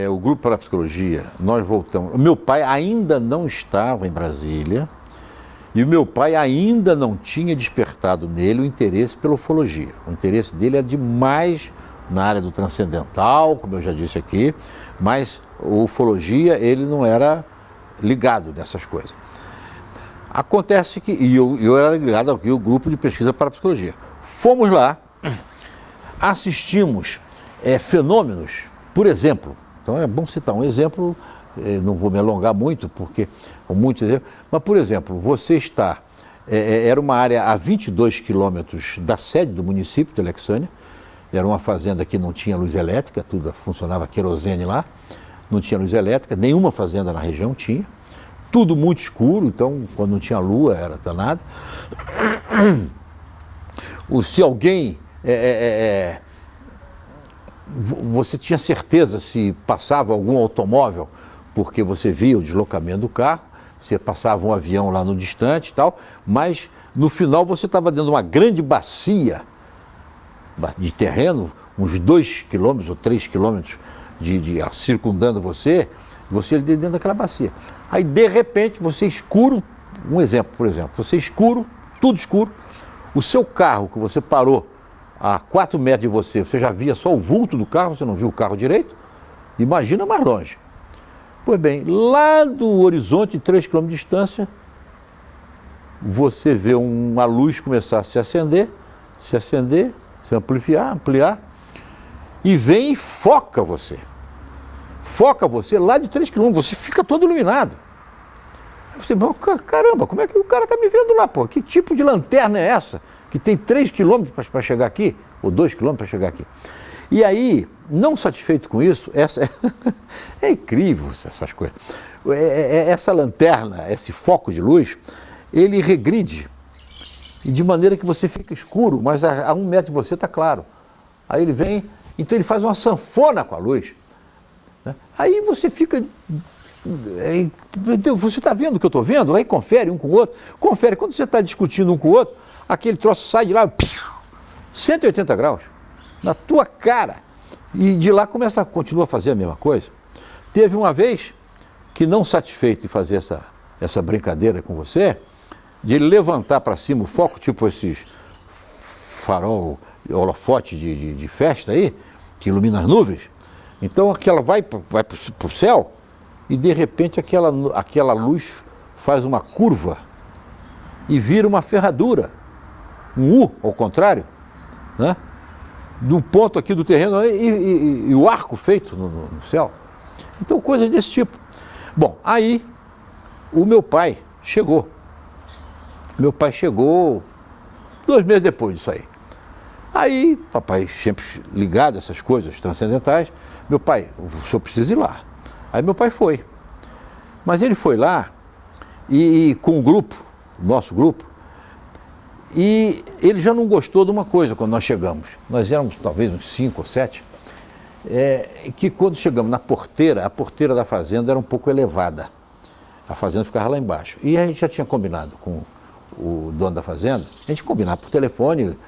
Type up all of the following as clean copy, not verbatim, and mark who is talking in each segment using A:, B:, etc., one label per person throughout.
A: o grupo Parapsicologia, nós voltamos. O meu pai ainda não estava em Brasília e o meu pai ainda não tinha despertado nele o interesse pela ufologia. O interesse dele era demais na área do transcendental, como eu já disse aqui, mas a ufologia ele não era ligado nessas coisas. Acontece que, eu era ligado aqui ao grupo de pesquisa Parapsicologia. Fomos lá, assistimos fenômenos, por exemplo, então é bom citar um exemplo, não vou me alongar muito, porque com muito exemplo, mas por exemplo, você está, era uma área a 22 quilômetros da sede do município de Alexânia, era uma fazenda que não tinha luz elétrica, tudo funcionava querosene lá, não tinha luz elétrica, nenhuma fazenda na região tinha, tudo muito escuro, então quando não tinha lua era danado. Se alguém, você tinha certeza se passava algum automóvel, porque você via o deslocamento do carro, você passava um avião lá no distante e tal, mas no final você estava dentro de uma grande bacia de terreno, uns 2 quilômetros ou 3 quilômetros circundando você dentro daquela bacia. Aí de repente você escuro, um exemplo, por exemplo, você escuro, tudo escuro, o seu carro que você parou a 4 metros de você, você já via só o vulto do carro, você não viu o carro direito, imagina mais longe. Pois bem, lá do horizonte, 3 quilômetros de distância, você vê uma luz começar a se acender, se ampliar, e vem e foca você. Foca você lá de 3 quilômetros, você fica todo iluminado. Você, caramba, como é que o cara está me vendo lá, pô? Que tipo de lanterna é essa? Que tem 3 quilômetros para chegar aqui, ou 2 quilômetros para chegar aqui. E aí, não satisfeito com isso, é incrível essas coisas. Essa lanterna, esse foco de luz, ele regride, de maneira que você fica escuro, mas a 1 metro de você está claro. Aí ele vem, então ele faz uma sanfona com a luz. Aí você fica... Você está vendo o que eu estou vendo? Aí confere um com o outro. Confere, quando você está discutindo um com o outro, aquele troço sai de lá, 180 graus, na tua cara. E de lá continua a fazer a mesma coisa. Teve uma vez que, não satisfeito de fazer essa brincadeira com você, de ele levantar para cima o foco, tipo esses farol, holofote de festa aí, que ilumina as nuvens. Então aquela vai para o céu e de repente aquela luz faz uma curva e vira uma ferradura, um U ao contrário, né? De um ponto aqui do terreno e o arco feito no céu. Então coisas desse tipo. Bom, aí o meu pai chegou. Meu pai chegou 2 meses depois disso aí. Aí, papai sempre ligado a essas coisas transcendentais, meu pai, o senhor precisa ir lá. Aí meu pai foi. Mas ele foi lá e com o grupo, nosso grupo, e ele já não gostou de uma coisa quando nós chegamos. Nós éramos talvez uns 5 ou 7, que quando chegamos na porteira, a porteira da fazenda era um pouco elevada. A fazenda ficava lá embaixo. E a gente já tinha combinado com o dono da fazenda, a gente combinava por telefone,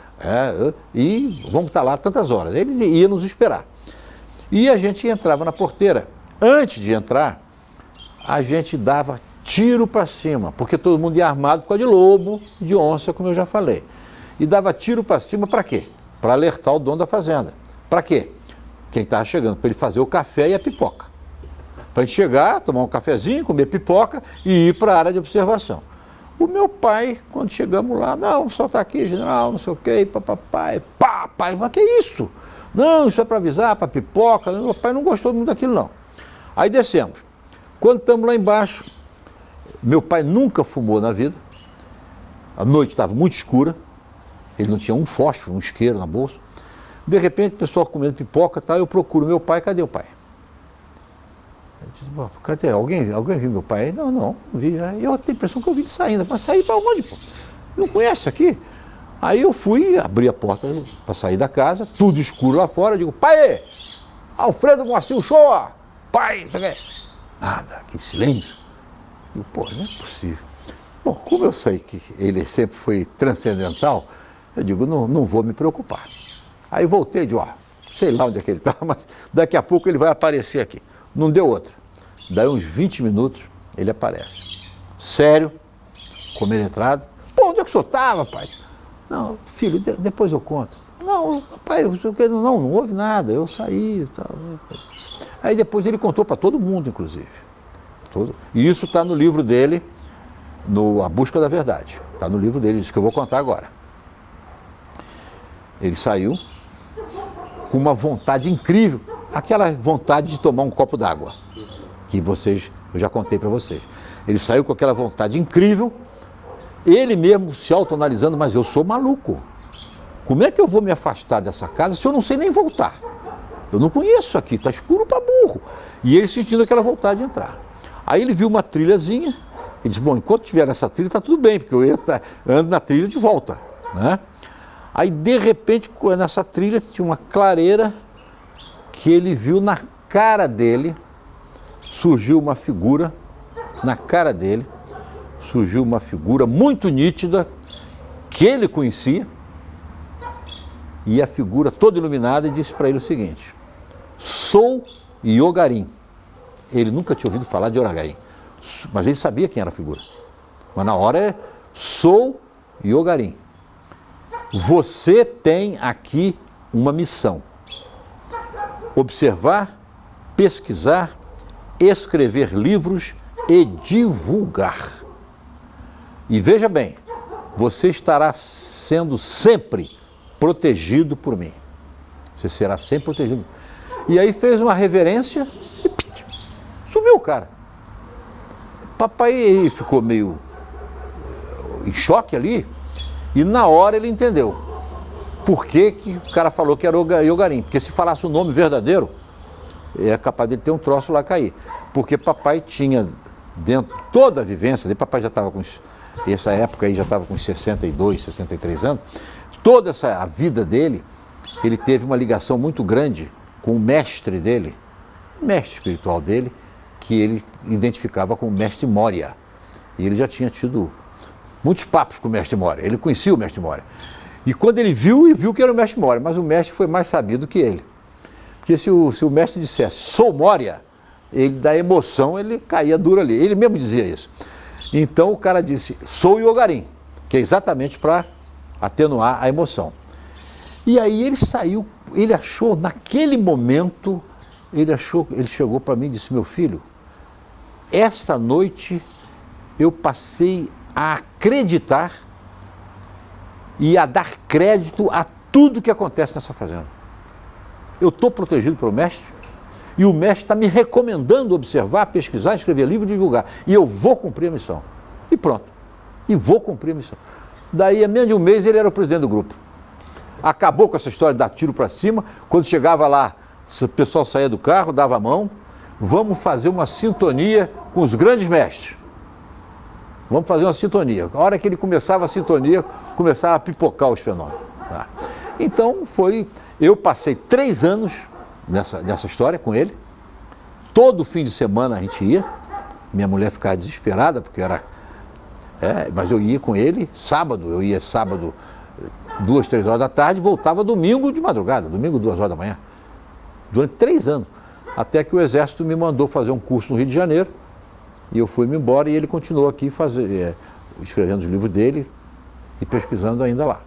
A: e vamos estar lá tantas horas. Ele ia nos esperar. E a gente entrava na porteira. Antes de entrar, a gente dava tiro para cima, porque todo mundo ia armado por causa de lobo, de onça, como eu já falei. E dava tiro para cima para quê? Para alertar o dono da fazenda. Para quê? Quem estava chegando, para ele fazer o café e a pipoca. Para a gente chegar, tomar um cafezinho, comer pipoca e ir para a área de observação. O meu pai, quando chegamos lá, não, só está aqui, general, não sei o quê, papai, mas que isso? Não, isso é para avisar, para pipoca. Meu pai não gostou muito daquilo, não. Aí descemos. Quando estamos lá embaixo, meu pai nunca fumou na vida. A noite estava muito escura, ele não tinha um fósforo, um isqueiro na bolsa. De repente, o pessoal comendo pipoca, tá, eu procuro meu pai, cadê o pai? Eu disse, cadê? Alguém viu meu pai? Não vi. Aí eu tenho a impressão que eu vi ele saindo. Mas sair para onde, pô? Não conhece aqui? Aí eu fui, abri a porta para sair da casa, tudo escuro lá fora, eu digo, pai, Alfredo Moacir Uchoa, pai, não sei o quê. Nada, aquele silêncio. Eu, pô, não é possível. Bom, como eu sei que ele sempre foi transcendental, eu digo, não vou me preocupar. Aí voltei e digo, sei lá onde é que ele está, mas daqui a pouco ele vai aparecer aqui. não deu outra. Daí uns 20 minutos, ele aparece. Sério, compenetrado. Pô, onde é que o senhor estava, pai? Não, filho, depois eu conto. Não, pai, não houve nada, eu saí e tal. Aí depois ele contou para todo mundo, inclusive. E isso está no livro dele, A Busca da Verdade. Está no livro dele, isso que eu vou contar agora. Ele saiu com uma vontade incrível, aquela vontade de tomar um copo d'água, que eu já contei para vocês. Ele saiu com aquela vontade incrível, ele mesmo se autoanalisando, mas eu sou maluco. Como é que eu vou me afastar dessa casa se eu não sei nem voltar? Eu não conheço aqui, está escuro para burro. E ele sentindo aquela vontade de entrar. Aí ele viu uma trilhazinha e disse, bom, enquanto tiver nessa trilha está tudo bem, porque eu ando na trilha de volta, né? Aí de repente nessa trilha tinha uma clareira que ele viu na cara dele, surgiu uma figura, na cara dele, surgiu uma figura muito nítida, que ele conhecia, e a figura toda iluminada, e disse para ele o seguinte, sou Yogarim. Ele nunca tinha ouvido falar de Yogarim, mas ele sabia quem era a figura. Mas na hora sou Yogarim. Você tem aqui uma missão. Observar, pesquisar, escrever livros e divulgar. E veja bem, você estará sendo sempre protegido por mim. Você será sempre protegido. E aí fez uma reverência e sumiu o cara. Papai ficou meio em choque ali e na hora ele entendeu por que o cara falou que era Yogarim. Porque se falasse o nome verdadeiro, é capaz de ter um troço lá cair. Porque papai tinha dentro toda a vivência dele, papai já estava com essa época aí já estava com 62, 63 anos, toda a vida dele, ele teve uma ligação muito grande com o mestre dele, o mestre espiritual dele, que ele identificava como mestre Moria. E ele já tinha tido muitos papos com o mestre Moria, ele conhecia o mestre Moria. E quando ele viu que era o mestre Moria, mas o mestre foi mais sabido que ele. Porque se o mestre dissesse, sou Moria, ele, da emoção, ele caía duro ali. Ele mesmo dizia isso. Então o cara disse, sou Yogarim, que é exatamente para atenuar a emoção. E aí ele saiu, ele achou, naquele momento, ele chegou para mim e disse, meu filho, esta noite eu passei a acreditar e a dar crédito a tudo que acontece nessa fazenda. Eu estou protegido pelo mestre e o mestre está me recomendando observar, pesquisar, escrever livro e divulgar. E eu vou cumprir a missão. E pronto. E vou cumprir a missão. Daí, a menos de um mês, ele era o presidente do grupo. Acabou com essa história de dar tiro para cima. Quando chegava lá, o pessoal saía do carro, dava a mão. Vamos fazer uma sintonia com os grandes mestres. Vamos fazer uma sintonia. A hora que ele começava a sintonia, começava a pipocar os fenômenos. Tá? Então, eu passei 3 anos nessa história com ele. Todo fim de semana a gente ia. Minha mulher ficava desesperada, porque mas eu ia com ele sábado. Eu ia sábado 2, 3 horas da tarde, voltava domingo de madrugada, domingo 2 horas da manhã. Durante 3 anos. Até que o Exército me mandou fazer um curso no Rio de Janeiro. E eu fui-me embora e ele continuou aqui escrevendo os livros dele e pesquisando ainda lá.